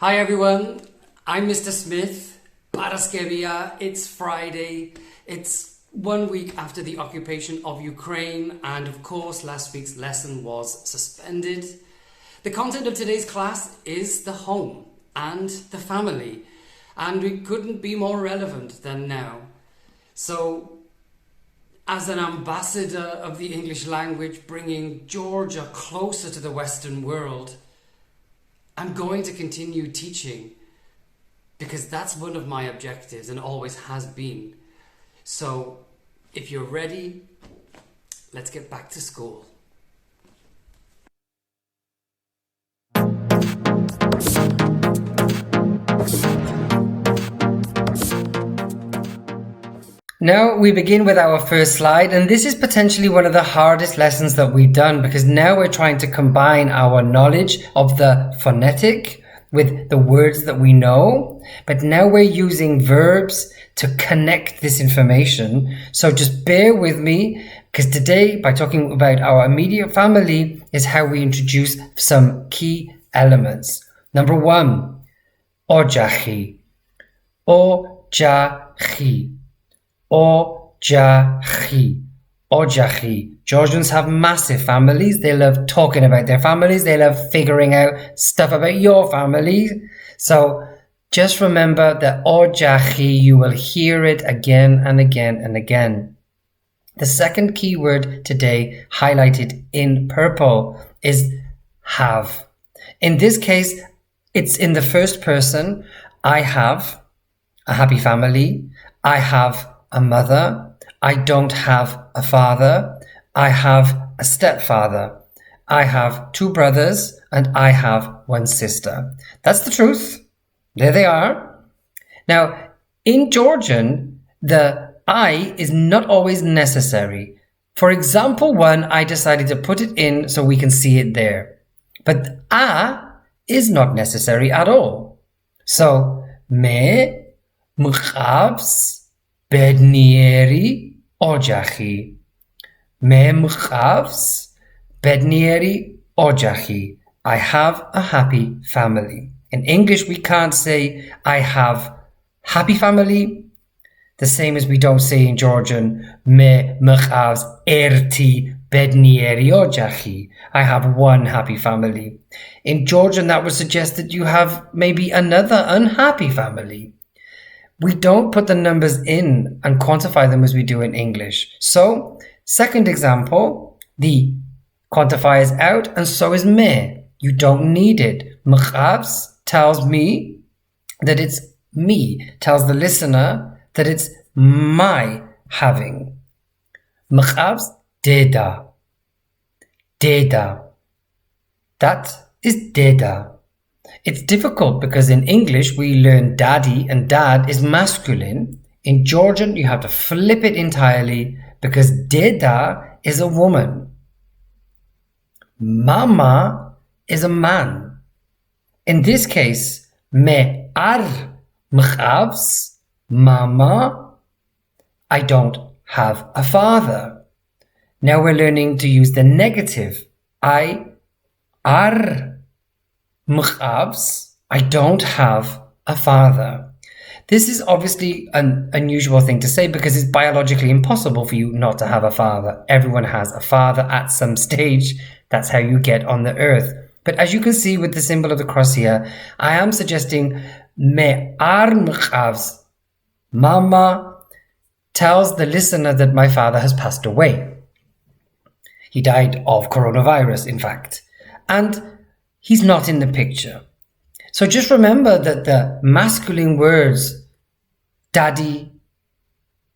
Hi everyone, I'm Mr. Smith. Paraskevia, it's Friday. It's 1 week after the occupation of Ukraine, and of course last week's lesson was suspended. The content of today's class is the home and the family, and we couldn't be more relevant than now. So, as an ambassador of the English language, bringing Georgia closer to the Western world, I'm going to continue teaching because that's one of my objectives and always has been. So, if you're ready, let's get back to school. Now we begin with our first slide, and this is potentially one of the hardest lessons that we've done because now we're trying to combine our knowledge of the phonetic with the words that we know, but now we're using verbs to connect this information. So just bear with me, because today, by talking about our immediate family, is how we introduce some key elements. Number one, ojakhi. Ojakhi. Ojakhi. Ojakhi. Georgians have massive families. They love talking about their families. They love figuring out stuff about your family. So just remember that ojakhi, you will hear it again and again and again. The second key word today, highlighted in purple, is have. In this case, it's in the first person. I have a happy family. I have a mother. I don't have a father. I have a stepfather. I have 2 brothers and I have 1 sister. That's the truth. There they are. Now, in Georgian, the I is not always necessary. For example 1, I decided to put it in so we can see it there. But A is not necessary at all. So, mq'avs, bednieri, ojakhi. Mq'avs, bednieri, ojakhi. I have a happy family. In English, we can't say I have happy family, the same as we don't say in Georgian mq'avs erti bednieri ojakhi. I have 1 happy family. In Georgian, that would suggest that you have maybe another unhappy family. We don't put the numbers in and quantify them as we do in English. So, second example, the quantifier is out and so is me. You don't need it. Mq'avs tells me that it's me, tells the listener that it's my having. Mq'avs, deda. Deda. That is deda. It's difficult because in English we learn daddy and dad is masculine. In Georgian you have to flip it entirely because deda is a woman. Mama is a man. In this case, me ar mq'avs, mama, I don't have a father. Now we're learning to use the negative. I ar mq'avs, I don't have a father. This is obviously an unusual thing to say because it's biologically impossible for you not to have a father. Everyone has a father at some stage. That's how you get on the earth. But as you can see with the symbol of the cross here, I am suggesting me ar mq'avs. Mama tells the listener that my father has passed away. He died of coronavirus, in fact. And he's not in the picture. So just remember that the masculine words, daddy,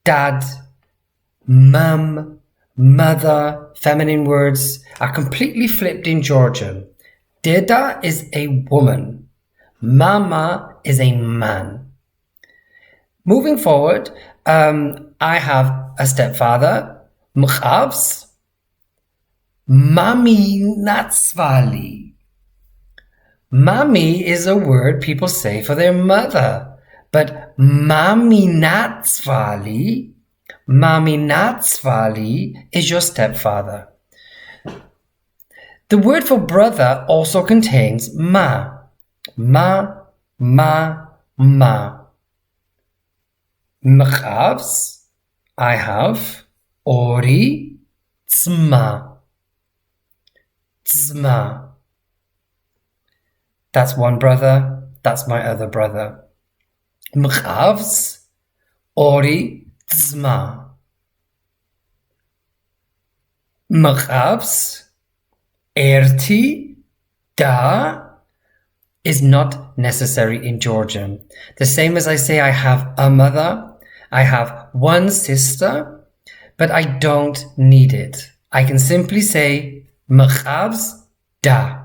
dad, mum, mother, feminine words, are completely flipped in Georgian. Deda is a woman. Mama is a man. Moving forward, I have a stepfather, mq'avs, maminatsvali. Mami is a word people say for their mother, but maminatsvali is your stepfather. The word for brother also contains ma. Ma Mama. Mq'avs, I have. Ori, dzma. Dzma. That's one brother. That's my other brother. Mq'avs, ori, dzma. Mq'avs, erti, da is not necessary in Georgian. The same as I say I have a mother, I have one sister, but I don't need it. I can simply say mq'avs, da.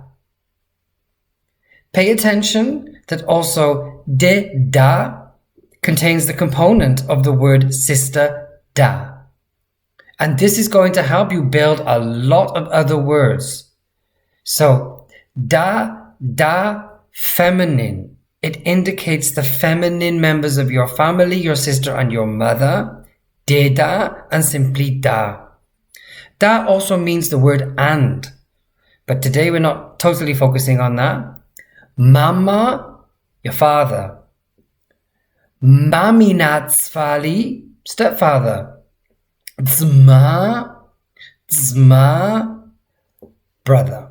Pay attention that also deda contains the component of the word sister, da. And this is going to help you build a lot of other words. So, da, feminine. It indicates the feminine members of your family, your sister and your mother. Deda and simply da. Da also means the word and. But today we're not totally focusing on that. Mama, your father. Maminatsvali, stepfather. Dzma, brother.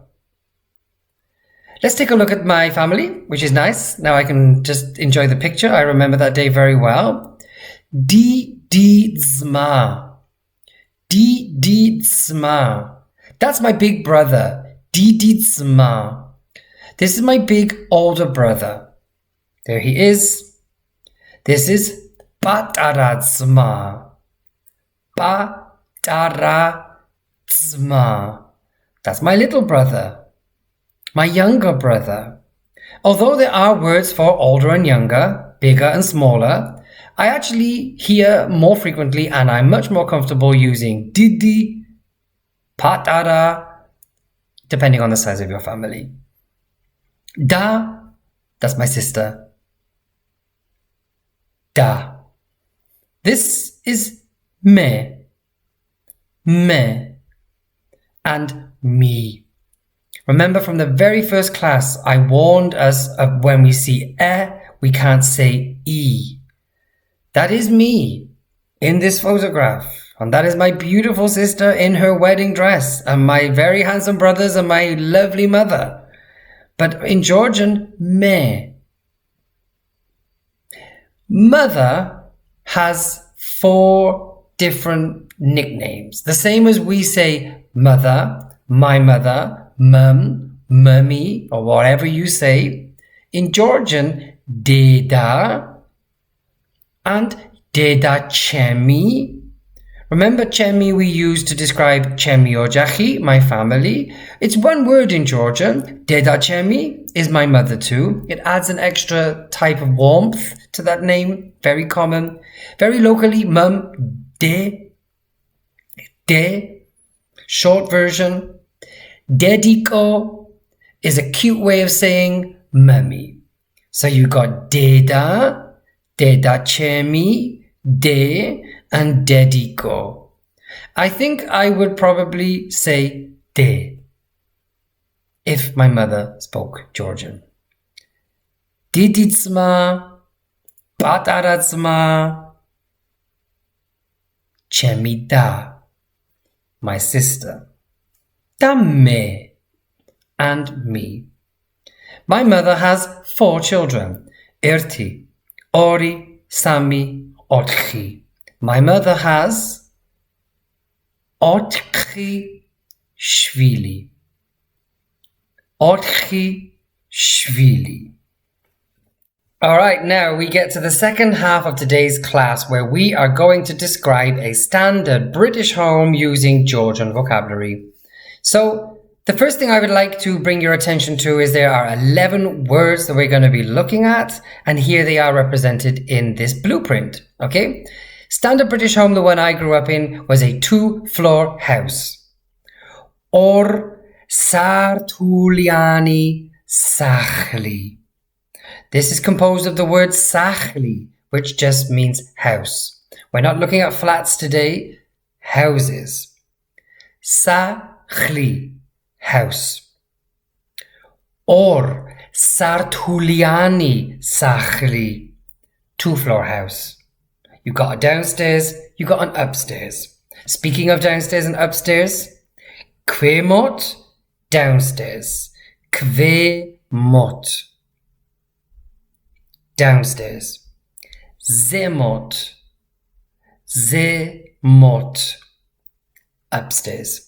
Let's take a look at my family, which is nice. Now I can just enjoy the picture. I remember that day very well. Didi, dzma. Didi, dzma. That's my big brother. Didi, dzma. This is my big older brother. There he is. This is pатара, dzma. Pатара, dzma. That's my little brother. My younger brother. Although there are words for older and younger, bigger and smaller, I actually hear more frequently and I'm much more comfortable using didi, pатара, depending on the size of your family. Da, that's my sister. Da. This is me, and me. Remember from the very first class, I warned us of when we see we can't say e. That is me in this photograph. And that is my beautiful sister in her wedding dress, and my very handsome brothers and my lovely mother. But in Georgian, me. Mother has 4 different nicknames. The same as we say mother, my mother, mum, mummy, or whatever you say. In Georgian, deda and deda chemi. Remember chemi we use to describe chemi ojakhi, my family? It's one word in Georgian. Deda chemi is my mother too. It adds an extra type of warmth to that name. Very common. Very locally, mum, de, short version. Dediko is a cute way of saying mummy. So you got deda, deda chemi, de, and dediko. I think I would probably say de if my mother spoke Georgian. Didi dzma, pатара dzma, chemi da, my sister. Da me and me. My mother has 4 children. Erti, ori, sami, ojakhi. My mother has Ekvtimishvili. Ekvtimishvili. All right, now we get to the second half of today's class where we are going to describe a standard British home using Georgian vocabulary. So the first thing I would like to bring your attention to is there are 11 words that we're going to be looking at, and here they are represented in this blueprint, okay? Standard British home, the one I grew up in, was a 2-floor house. Or sartuliani sakhli. This is composed of the word sakhli, which just means house. We're not looking at flats today, houses. Sakhli, house. Or Sartuliani sachli. 2-floor house. You got a downstairs, you got an upstairs. Speaking of downstairs and upstairs, Kwemot, downstairs. Kwemot, downstairs. Zemot, zemot, upstairs.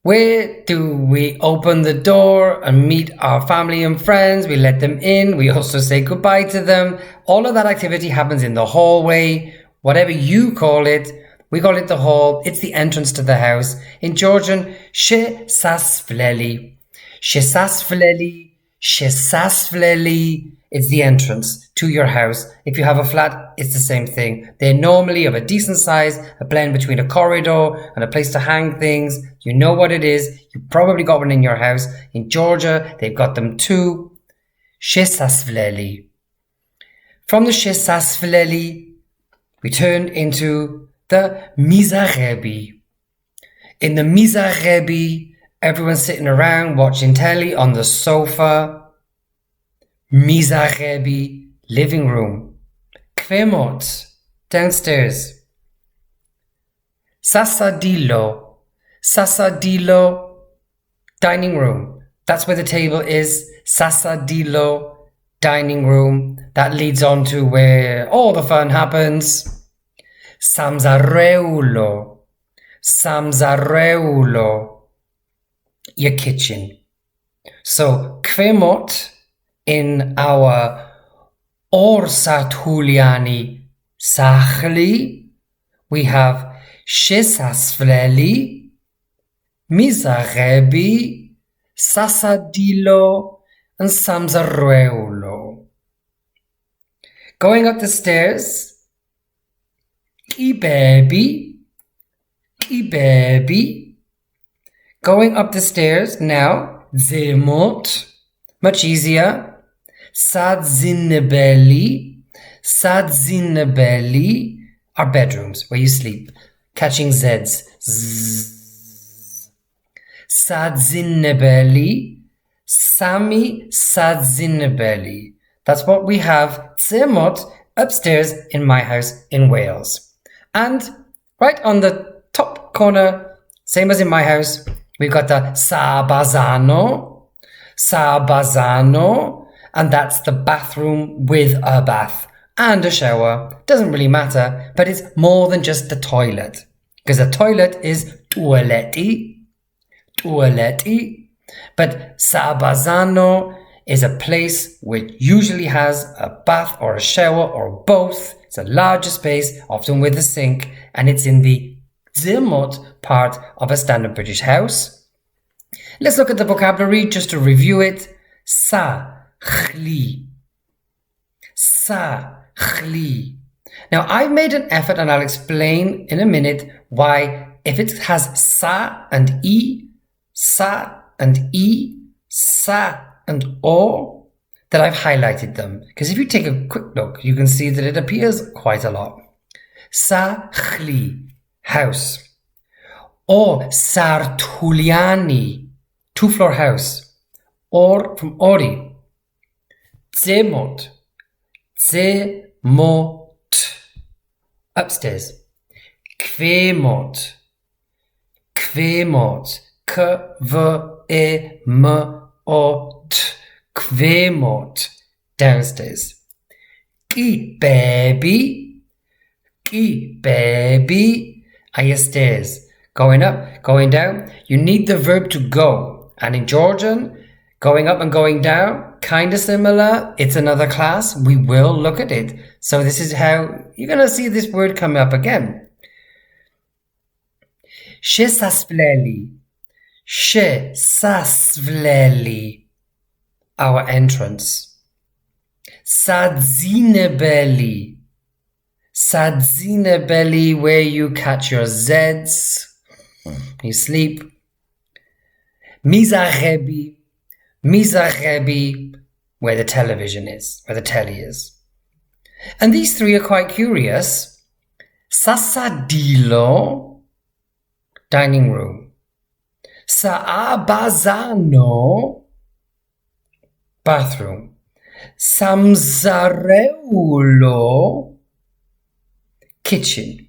Where do we open the door and meet our family and friends? We let them in. We also say goodbye to them. All of that activity happens in the hallway. Whatever you call it, we call it the hall. It's the entrance to the house. In Georgian, shesasvleli. Shesasvleli. Shesasvleli. It's the entrance to your house. If you have a flat, it's the same thing. They're normally of a decent size, a blend between a corridor and a place to hang things. You know what it is. You probably got one in your house. In Georgia, they've got them too. Shesasvleli. From the shesasvleli, we turn into the mizarebi. In the mizarebi, everyone's sitting around watching telly on the sofa. Mizarebi, living room. Kwemot, downstairs. Sasadilo, sasadilo, dining room. That's where the table is. Sasadilo, dining room. That leads on to where all the fun happens. Samzareulo, samzareulo, your kitchen. So, Kwemot, in our Orsatuliani Sachli, we have Shesasvleli, Mizarebi, Sasadilo, and Samzareulo. Going up the stairs, Kibebi, Kibebi. Going up the stairs now, Zemot, much easier. Sadzinebeli, sadzinebeli are bedrooms where you sleep. Catching Zs. Zzz. Sadzinebeli, Sami sadzinebeli. That's what we have. Zemot upstairs in my house in Wales. And right on the top corner, same as in my house, we've got the sabazano, sabazano, and that's the bathroom with a bath and a shower. Doesn't really matter, but it's more than just the toilet. Because the toilet is toaleti, toaleti, but sabazano is a place which usually has a bath or a shower or both. It's a larger space, often with a sink, and it's in the Zemot part of a standard British house. Let's look at the vocabulary just to review it. Sa-chli. Sa-chli. Now, I've made an effort, and I'll explain in a minute why if it has sa and e, sa and e, sa and o, that I've highlighted them. Because if you take a quick look, you can see that it appears quite a lot. Sa-chli, house. Or sartuliani, 2-floor house. Or from ori, dzemot, dzemot, upstairs. Kwemot, kwemot, k-v-e-m-o-t, kwemot, downstairs. Ki baby, are your stairs. Going up, going down. You need the verb to go. And in Georgian, going up and going down, kind of similar. It's another class. We will look at it. So this is how you're going to see this word come up again. Shesasvleli, shesasvleli, our entrance. Sadzinebeli, sadzinebeli, where you catch your Zs, you sleep. Mizarebi, mizarebi, where the television is, where the telly is. And these three are quite curious. Sasadilo, dining room. Saabazano, bathroom. Samzareulo, kitchen.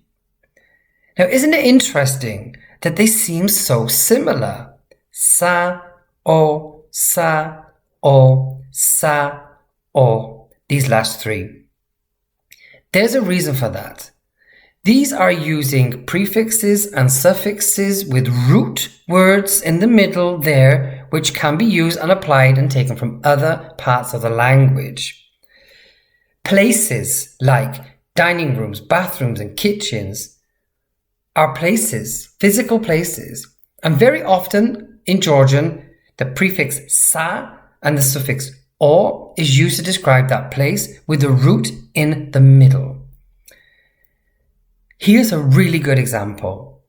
Now, isn't it interesting that they seem so similar? Sa, o, sa, o, sa, o. These last three. There's a reason for that. These are using prefixes and suffixes with root words in the middle there, which can be used and applied and taken from other parts of the language. Places like dining rooms, bathrooms, and kitchens are places, physical places. And very often in Georgian, the prefix sa and the suffix o is used to describe that place with the root in the middle. Here's a really good example.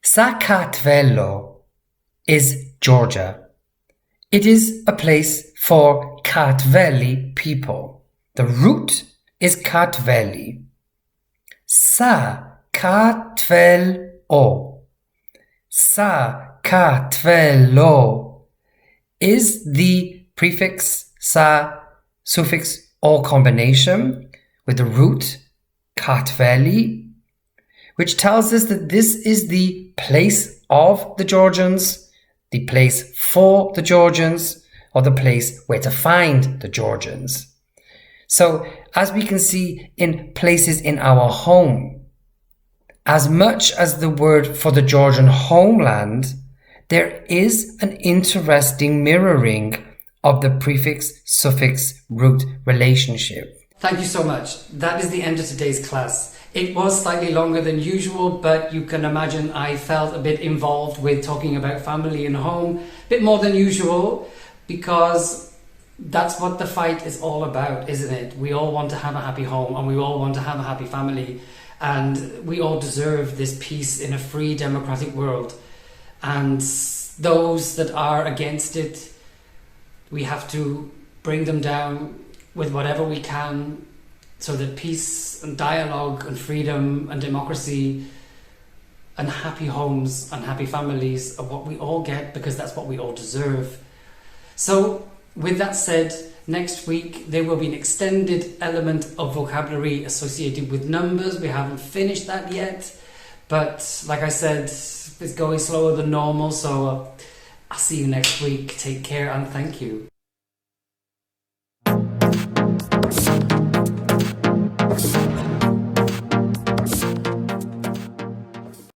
Sakartvelo is Georgia. It is a place for Kartveli people. The root is Kartveli. Sakartvelo. Sakartvelo is the prefix sa, suffix o combination with the root Kartveli, which tells us that this is the place of the Georgians, the place for the Georgians, or the place where to find the Georgians. So, as we can see in places in our home, as much as the word for the Georgian homeland, there is an interesting mirroring of the prefix-suffix root relationship. Thank you so much. That is the end of today's class. It was slightly longer than usual, but you can imagine I felt a bit involved with talking about family and home, a bit more than usual, because that's what the fight is all about, isn't it? We all want to have a happy home and we all want to have a happy family, and we all deserve this peace in a free, democratic world. And those that are against it, we have to bring them down with whatever we can, so that peace and dialogue and freedom and democracy and happy homes and happy families are what we all get, because that's what we all deserve. So with that said, next week there will be an extended element of vocabulary associated with numbers. We haven't finished that yet, but like I said, it's going slower than normal, so I'll see you next week. Take care and thank you.